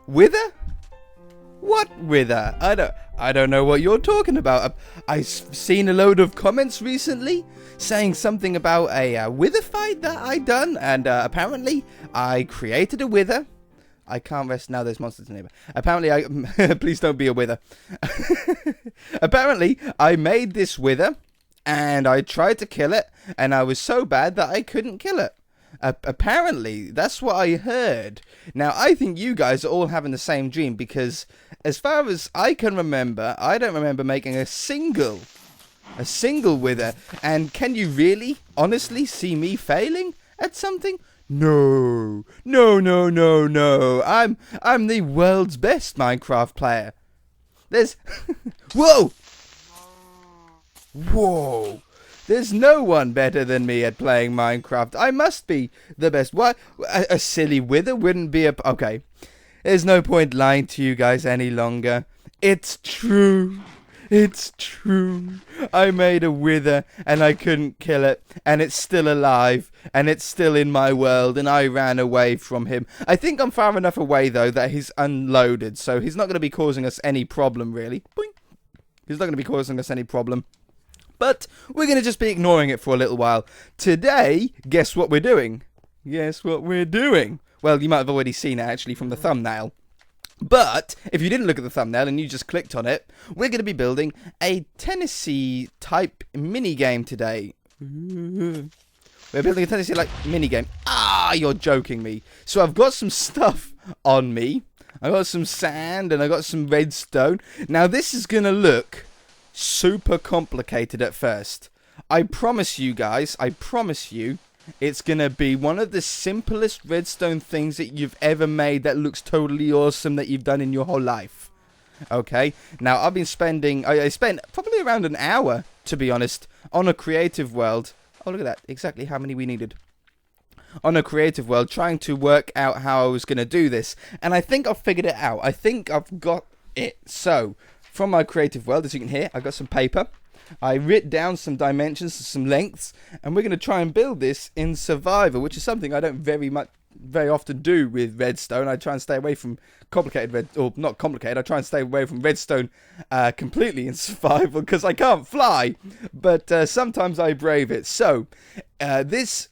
Wither? What wither? I don't know what you're talking about. I've seen a load of comments recently saying something about a wither fight that I done, and apparently I created a wither. I can't rest now. There's monsters in the neighbor. Apparently, please don't be a wither. Apparently, I made this wither, and I tried to kill it, and I was so bad that I couldn't kill it. Apparently, that's what I heard. Now, I think you guys are all having the same dream, because as far as I can remember, I don't remember making a single wither. And can you really, honestly see me failing at something? No. I'm the world's best Minecraft player. There's... Whoa! Whoa! There's no one better than me at playing Minecraft. I must be the best. What? A silly wither wouldn't be a... Okay. There's no point lying to you guys any longer. It's true. It's true. I made a wither and I couldn't kill it. And it's still alive. And it's still in my world. And I ran away from him. I think I'm far enough away, though, that he's unloaded. So he's not going to be causing us any problem, really. Boing. He's not going to be causing us any problem. But we're going to just be ignoring it for a little while. Today, guess what we're doing? Guess what we're doing? Well, you might have already seen it, actually, from the thumbnail. But, if you didn't look at the thumbnail and you just clicked on it, we're going to be building a Tennessee-type minigame today. We're building a Tennessee-like minigame. Ah, you're joking me. So I've got some stuff on me. I got some sand and I got some redstone. Now, this is going to look super complicated at first. I promise you guys, it's gonna be one of the simplest redstone things that you've ever made that looks totally awesome that you've done in your whole life. Okay, now I've been spending, I spent probably around an hour, to be honest, on a creative world. Oh, look at that, exactly how many we needed. On a creative world, trying to work out how I was gonna do this, and I think I've figured it out. I think I've got it. So from my creative world, as you can hear, I got some paper. I writ down some dimensions, some lengths, and we're going to try and build this in Survival, which is something I don't very often do with redstone. I try and stay away from complicated not complicated. I try and stay away from redstone completely in Survival because I can't fly, but sometimes I brave it. So this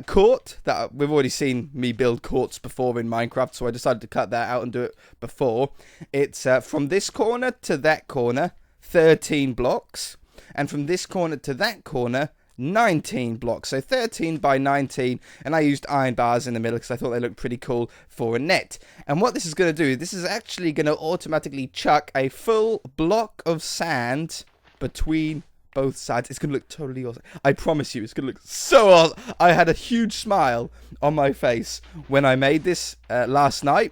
court that we've already seen me build courts before in Minecraft, so I decided to cut that out and do it before. It's from this corner to that corner, 13 blocks, and from this corner to that corner, 19 blocks. So 13 by 19, and I used iron bars in the middle because I thought they looked pretty cool for a net. And what this is going to do, this is actually going to automatically chuck a full block of sand between both sides. It's going to look totally awesome. I promise you, it's going to look so awesome. I had a huge smile on my face when I made this last night.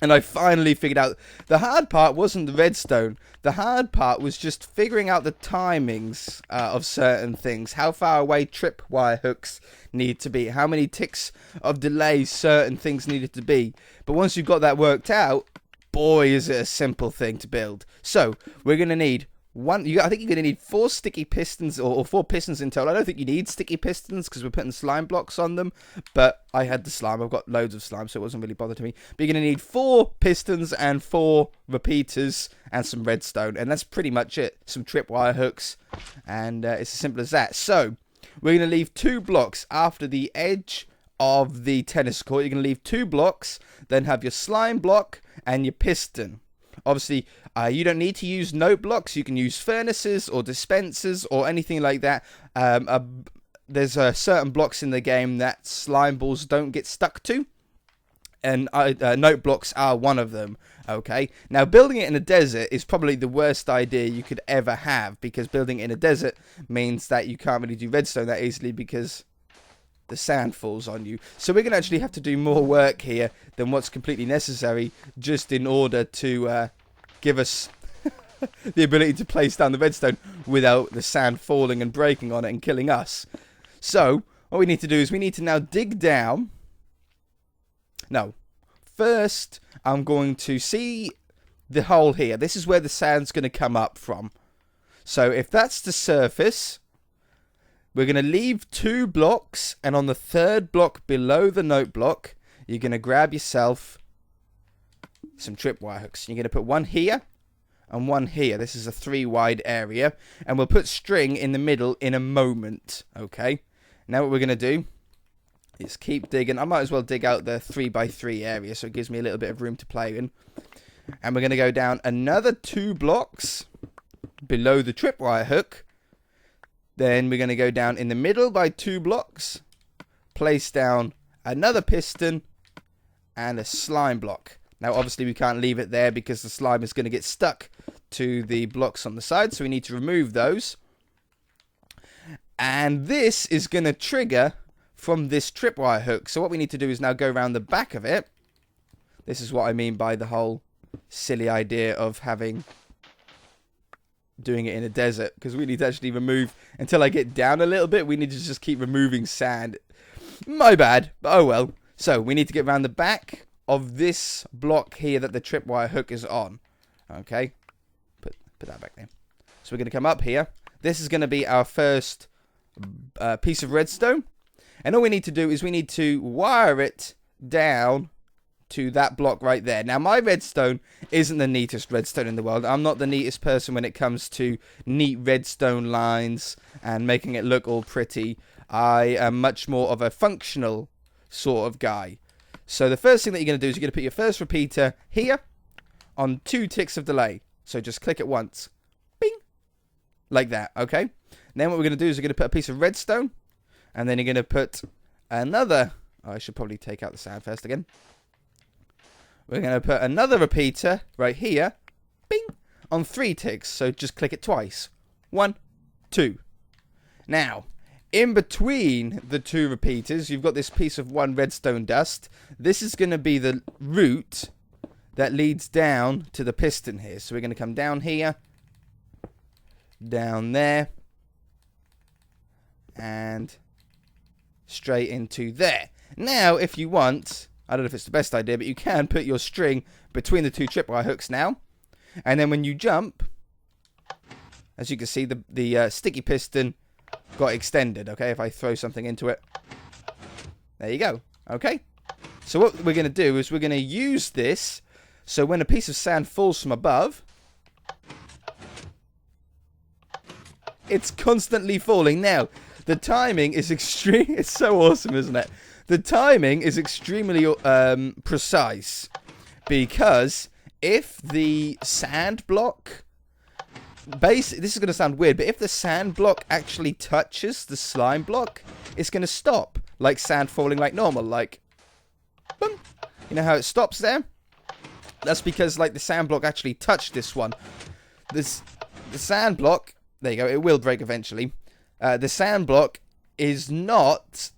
And I finally figured out, the hard part wasn't the redstone. The hard part was just figuring out the timings of certain things. How far away tripwire hooks need to be. How many ticks of delay certain things needed to be. But once you've got that worked out, boy, is it a simple thing to build. So, we're going to need I think you're going to need 4 sticky pistons, or 4 pistons in total. I don't think you need sticky pistons because we're putting slime blocks on them. But I had the slime. I've got loads of slime, so it wasn't really bothered to me. But you're going to need 4 pistons and 4 repeaters and some redstone. And that's pretty much it. Some tripwire hooks. And it's as simple as that. So, we're going to leave 2 blocks after the edge of the tennis court. You're going to leave 2 blocks. Then have your slime block and your piston. Obviously, you don't need to use note blocks. You can use furnaces or dispensers or anything like that. There's certain blocks in the game that slime balls don't get stuck to. And note blocks are one of them. Okay. Now, building it in a desert is probably the worst idea you could ever have. Because building it in a desert means that you can't really do redstone that easily because the sand falls on you. So we're going to actually have to do more work here than what's completely necessary just in order to give us the ability to place down the redstone without the sand falling and breaking on it and killing us. So what we need to do is we need to now dig down. No. First, I'm going to see the hole here. This is where the sand's going to come up from. So if that's the surface, we're going to leave 2 blocks, and on the 3rd block below the note block, you're going to grab yourself some tripwire hooks. You're going to put one here and one here. This is a 3 wide area. And we'll put string in the middle in a moment. Okay. Now what we're going to do is keep digging. I might as well dig out the 3x3 area so it gives me a little bit of room to play in. And we're going to go down another 2 blocks below the tripwire hook. Then we're going to go down in the middle by 2 blocks. Place down another piston and a slime block. Now obviously we can't leave it there because the slime is going to get stuck to the blocks on the side. So we need to remove those. And this is going to trigger from this tripwire hook. So what we need to do is now go around the back of it. This is what I mean by the whole silly idea of doing it in a desert. Because we need to actually remove, until I get down a little bit, we need to just keep removing sand. My bad, but oh well. So we need to get around the back of this block here that the tripwire hook is on. Okay, put that back there. So we're going to come up here. This is going to be our first piece of redstone. And all we need to do is we need to wire it down to that block right there. Now, my redstone isn't the neatest redstone in the world. I'm not the neatest person when it comes to neat redstone lines and making it look all pretty. I am much more of a functional sort of guy. So the first thing that you're going to do is you're going to put your first repeater here on 2 ticks of delay. So just click it once. Bing. Like that, okay? And then what we're going to do is we're going to put a piece of redstone. And then you're going to put another... Oh, I should probably take out the sound first again. We're going to put another repeater right here. Bing. On 3 ticks. So just click it twice. 1, 2. Now, in between the 2 repeaters, you've got this piece of 1 redstone dust. This is going to be the route that leads down to the piston here. So we're going to come down here. Down there. And straight into there. Now, if you want, I don't know if it's the best idea, but you can put your string between the 2 tripwire hooks now. And then when you jump, as you can see, the sticky piston got extended, okay? If I throw something into it. There you go, okay? So what we're going to do is we're going to use this, so when a piece of sand falls from above, it's constantly falling. Now, the timing is extreme. It's so awesome, isn't it? The timing is extremely precise, because if the sand block... this is going to sound weird, but if the sand block actually touches the slime block, it's going to stop. Like sand falling like normal. Like, boom. You know how it stops there? That's because, like, the sand block actually touched this one. The sand block... There you go. It will break eventually. The sand block is not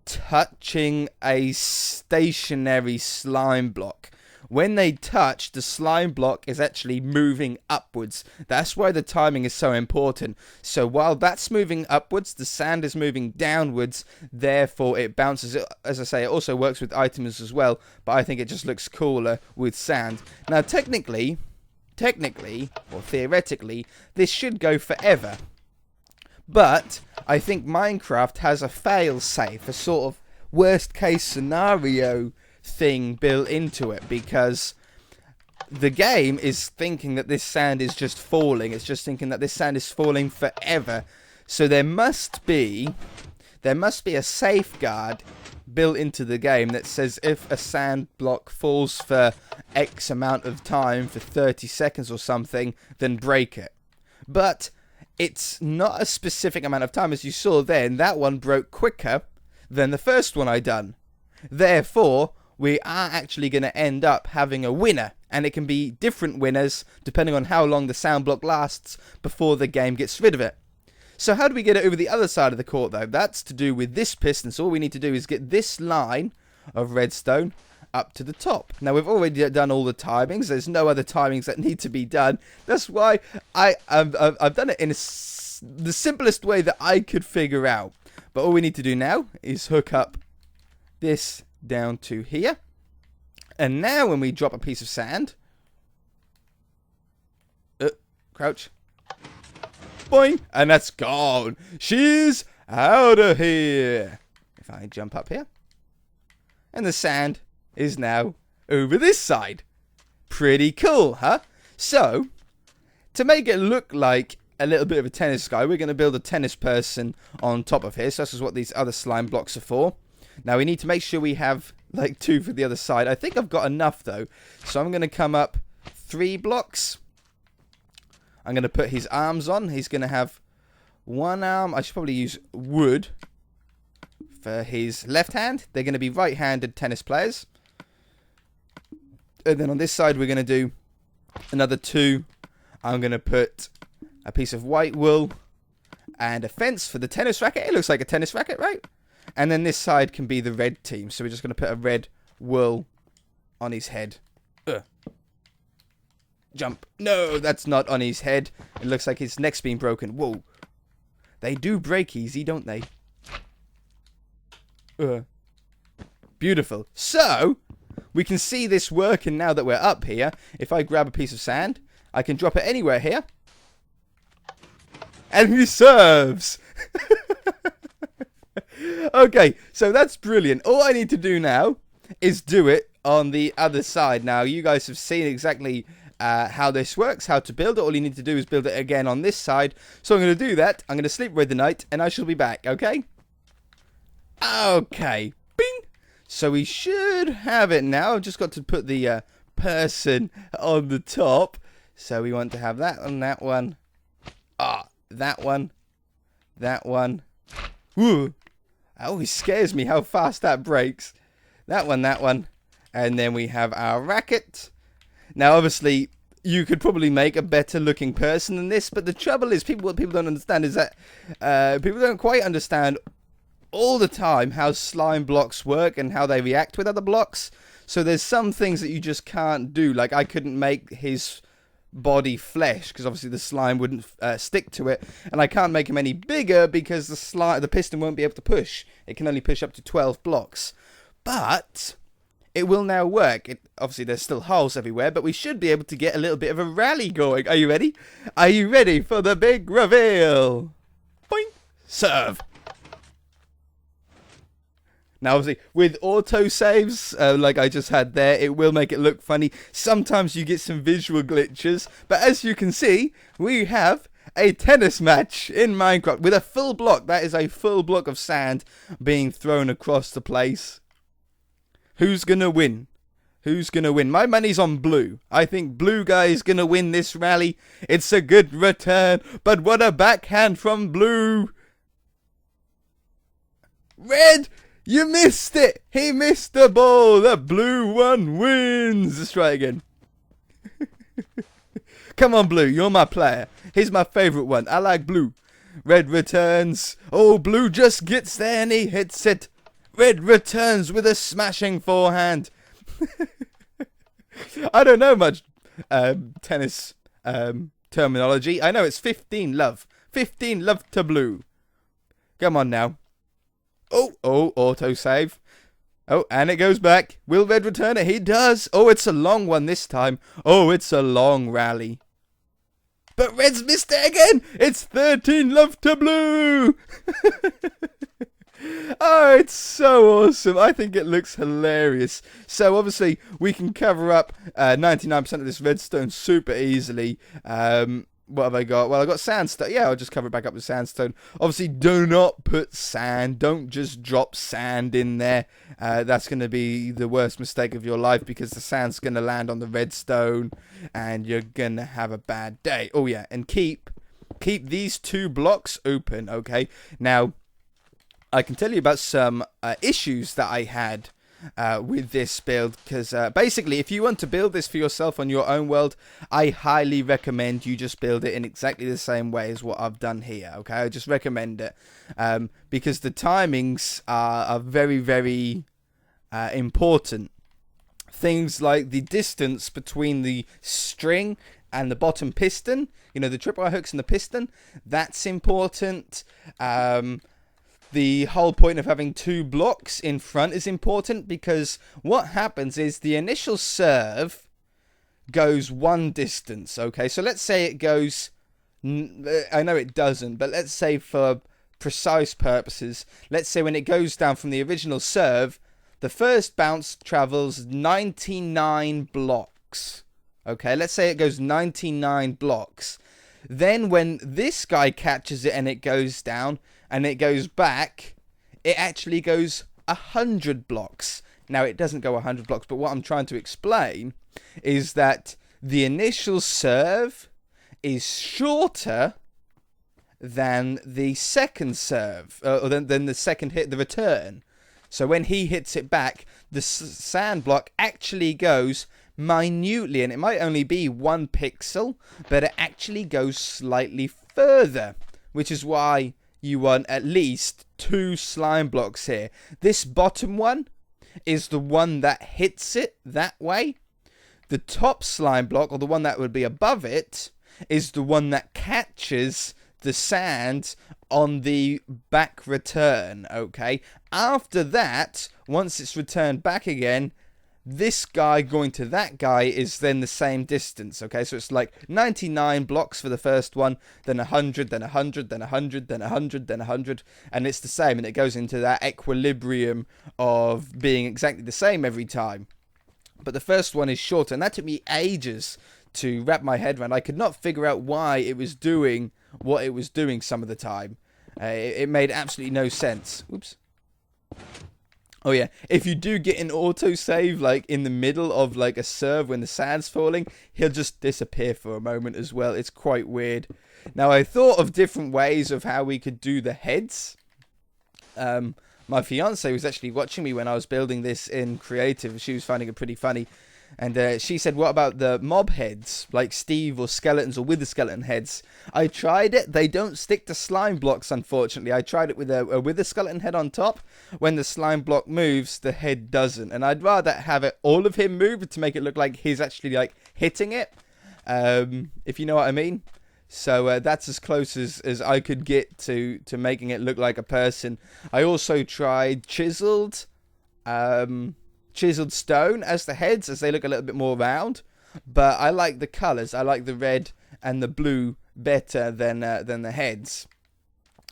touching a stationary slime block. When they touch, the slime block is actually moving upwards. That's why the timing is so important. So while that's moving upwards, the sand is moving downwards. Therefore, it bounces. As I say, it also works with items as well. But I think it just looks cooler with sand. Now, technically, or theoretically, this should go forever. But I think Minecraft has a fail-safe, a sort of worst-case scenario thing built into it, because the game is thinking that this sand is just falling. It's just thinking that this sand is falling forever. So there must be a safeguard built into the game that says if a sand block falls for X amount of time, for 30 seconds or something, then break it. But it's not a specific amount of time. As you saw then, that one broke quicker than the first one I done. Therefore, we are actually going to end up having a winner. And it can be different winners depending on how long the sound block lasts before the game gets rid of it. So how do we get it over the other side of the court, though? That's to do with this piston. So all we need to do is get this line of redstone up to the top. Now, we've already done all the timings. There's no other timings that need to be done. That's why I've done it in the simplest way that I could figure out. But all we need to do now is hook up this down to here. And now when we drop a piece of sand... crouch. Boing! And that's gone. She's out of here. If I jump up here. And the sand is now over this side. Pretty cool, huh? So, to make it look like a little bit of a tennis guy, we're going to build a tennis person on top of here. So this is what these other slime blocks are for. Now we need to make sure we have like 2 for the other side. I think I've got enough though. So I'm going to come up 3 blocks. I'm going to put his arms on. He's going to have 1 arm. I should probably use wood for his left hand. They're going to be right-handed tennis players. And then on this side we're going to do another 2. I'm going to put a piece of white wool and a fence for the tennis racket. It looks like a tennis racket, right? And then this side can be the red team. So we're just going to put a red wool on his head. Jump. No, that's not on his head. It looks like his neck's been broken. Whoa. They do break easy, don't they? Beautiful. So, we can see this working now that we're up here. If I grab a piece of sand, I can drop it anywhere here. And he serves. Okay, so that's brilliant. All I need to do now is do it on the other side. Now, you guys have seen exactly how this works, how to build it. All you need to do is build it again on this side. So I'm going to do that. I'm going to sleep with the night, and I shall be back, okay? Okay. Bing! So we should have it now. I've just got to put the person on the top. So we want to have that on that one. That one. That one. Woo! That always scares me how fast that breaks. That one, that one. And then we have our racket. Now, obviously, you could probably make a better looking person than this. But the trouble is, what people don't understand is that people don't quite understand all the time how slime blocks work and how they react with other blocks. So there's some things that you just can't do. Like, I couldn't make his body flesh because obviously the slime wouldn't stick to it, and I can't make him any bigger because the piston won't be able to push. It can only push up to 12 blocks, but it will now work. Obviously there's still holes everywhere, but we should be able to get a little bit of a rally going. Are you ready? Are you ready for the big reveal? Boing! Serve! Now, obviously, with auto-saves, like I just had there, it will make it look funny. Sometimes you get some visual glitches. But as you can see, we have a tennis match in Minecraft with a full block. That is a full block of sand being thrown across the place. Who's going to win? Who's going to win? My money's on blue. I think blue guy is going to win this rally. It's a good return. But what a backhand from blue. Red! You missed it! He missed the ball! The blue one wins! Let's try again. Come on, blue. You're my player. He's my favourite one. I like blue. Red returns. Oh, blue just gets there and he hits it. Red returns with a smashing forehand. I don't know much tennis terminology. I know it's 15 love. 15 love to blue. Come on now. Oh, auto-save. Oh, and it goes back. Will Red return it? He does. Oh, it's a long one this time. Oh, it's a long rally. But Red's missed it again. It's 13 love to blue. Oh, it's so awesome. I think it looks hilarious. So, obviously, we can cover up 99% of this redstone super easily. What have I got? Well, I got sandstone. Yeah, I'll just cover it back up with sandstone. Obviously, do not put sand. Don't just drop sand in there. That's going to be the worst mistake of your life because the sand's going to land on the redstone and you're going to have a bad day. Oh, yeah. And keep these 2 blocks open, okay? Now, I can tell you about some issues that I had with this build, because basically if you want to build this for yourself on your own world, I highly recommend you just build it in exactly the same way as what I've done here, okay? I just recommend it because the timings are very, very important. Things like the distance between the string and the bottom piston, you know, the tripwire hooks and the piston, that's important. The whole point of having 2 blocks in front is important because what happens is the initial serve goes one distance, okay? So let's say it goes, I know it doesn't, but let's say for precise purposes, let's say when it goes down from the original serve, The first bounce travels 99 blocks. Okay, let's say it goes 99 blocks. Then when this guy catches it and it goes down and it goes back, it actually goes 100 blocks. Now, it doesn't go 100 blocks, but what I'm trying to explain is that the initial serve is shorter than the second serve, or than the second hit, the return. So when he hits it back, the sand block actually goes minutely, and it might only be 1 pixel, but it actually goes slightly further, which is why you want at least 2 slime blocks here. This bottom one is the one that hits it that way. The top slime block, or the one that would be above it, is the one that catches the sand on the back return, okay? After that, once it's returned back again, this guy going to that guy is then the same distance, okay? So it's like 99 blocks for the first one, then 100, then 100, then 100, then 100, then 100, and it's the same, and it goes into that equilibrium of being exactly the same every time. But the first one is shorter, and that took me ages to wrap my head around. I could not figure out why it was doing what it was doing some of the time. It made absolutely no sense. Oops. Oh yeah, if you do get an autosave, like, in the middle of, like, a serve when the sand's falling, he'll just disappear for a moment as well. It's quite weird. Now, I thought of different ways of how we could do the heads. My fiance was actually watching me when I was building this in creative. She was finding it pretty funny. And she said, what about the mob heads, like Steve or skeletons or with the skeleton heads? I tried it. They don't stick to slime blocks, unfortunately. I tried it with a skeleton head on top. When the slime block moves, the head doesn't. And I'd rather have it all of him move to make it look like he's actually, like, hitting it, if you know what I mean. So that's as close as I could get to making it look like a person. I also tried chiseled stone as the heads, as they look a little bit more round. But I like the colours. I like the red and the blue better than the heads.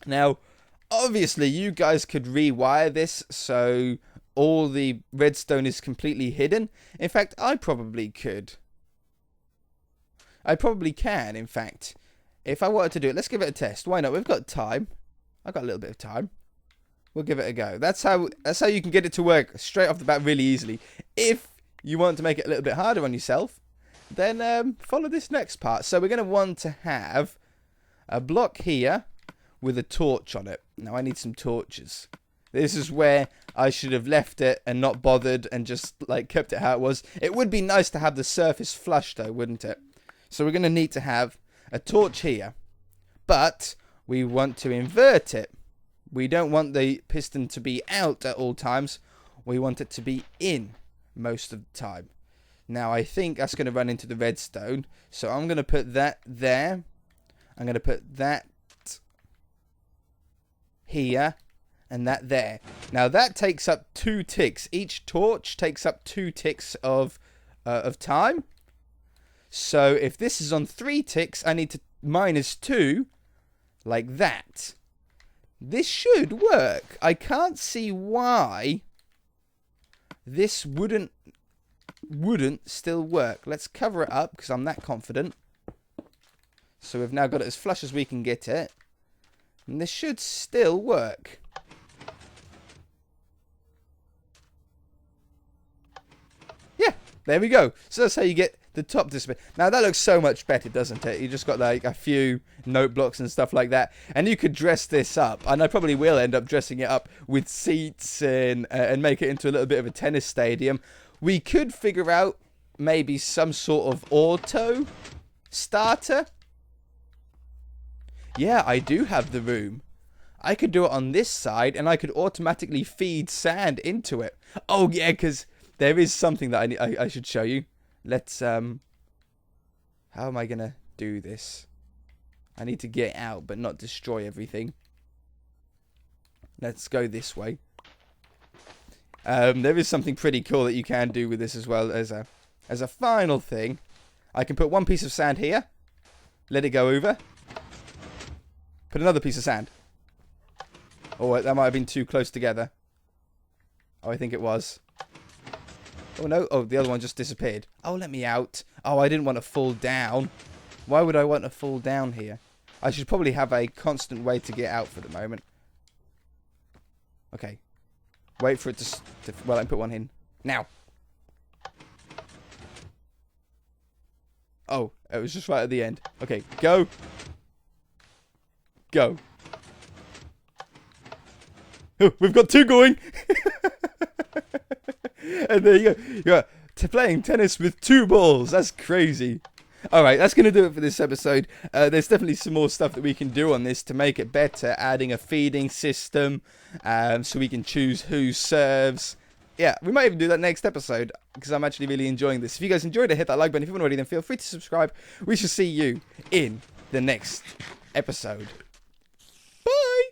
Now, obviously, you guys could rewire this so all the redstone is completely hidden. In fact, I probably could. I probably can, in fact. If I wanted to do it, let's give it a test. Why not? We've got time. I've got a little bit of time. We'll give it a go. That's how you can get it to work straight off the bat really easily. If you want to make it a little bit harder on yourself, then follow this next part. So we're going to want to have a block here with a torch on it. Now I need some torches. This is where I should have left it and not bothered and just, like, kept it how it was. It would be nice to have the surface flush though, wouldn't it? So we're going to need to have a torch here. But we want to invert it. We don't want the piston to be out at all times. We want it to be in most of the time. Now, I think that's going to run into the redstone. So I'm going to put that there. I'm going to put that here and that there. Now, that takes up 2 ticks. Each torch takes up 2 ticks of time. So if this is on 3 ticks, I need to -2 like that. This should work. I can't see why this wouldn't still work. Let's cover it up because I'm that confident. So we've now got it as flush as we can get it. And this should still work. Yeah, there we go. So that's how you get the top display. Now that looks so much better, doesn't it? You just got, like, a few note blocks and stuff like that, and you could dress this up. And I probably will end up dressing it up with seats and make it into a little bit of a tennis stadium. We could figure out maybe some sort of auto starter. Yeah, I do have the room. I could do it on this side, and I could automatically feed sand into it. Oh yeah, because there is something that I should show you. Let's, how am I going to do this? I need to get out, but not destroy everything. Let's go this way. There is something pretty cool that you can do with this as well as a final thing. I can put 1 piece of sand here. Let it go over. Put another piece of sand. Oh, that might have been too close together. Oh, I think it was. Oh, no. Oh, the other one just disappeared. Oh, let me out. Oh, I didn't want to fall down. Why would I want to fall down here? I should probably have a constant way to get out for the moment. Okay. Wait for it to well, I put one in. Now. Oh, it was just right at the end. Okay, go. Go. Oh, we've got 2 going. And there you go. You're playing tennis with 2 balls. That's crazy. Alright, that's going to do it for this episode. There's definitely some more stuff that we can do on this to make it better. Adding a feeding system so we can choose who serves. Yeah, we might even do that next episode because I'm actually really enjoying this. If you guys enjoyed it, hit that like button. If you haven't already, then feel free to subscribe. We shall see you in the next episode. Bye!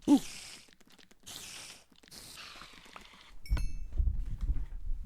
Ooh.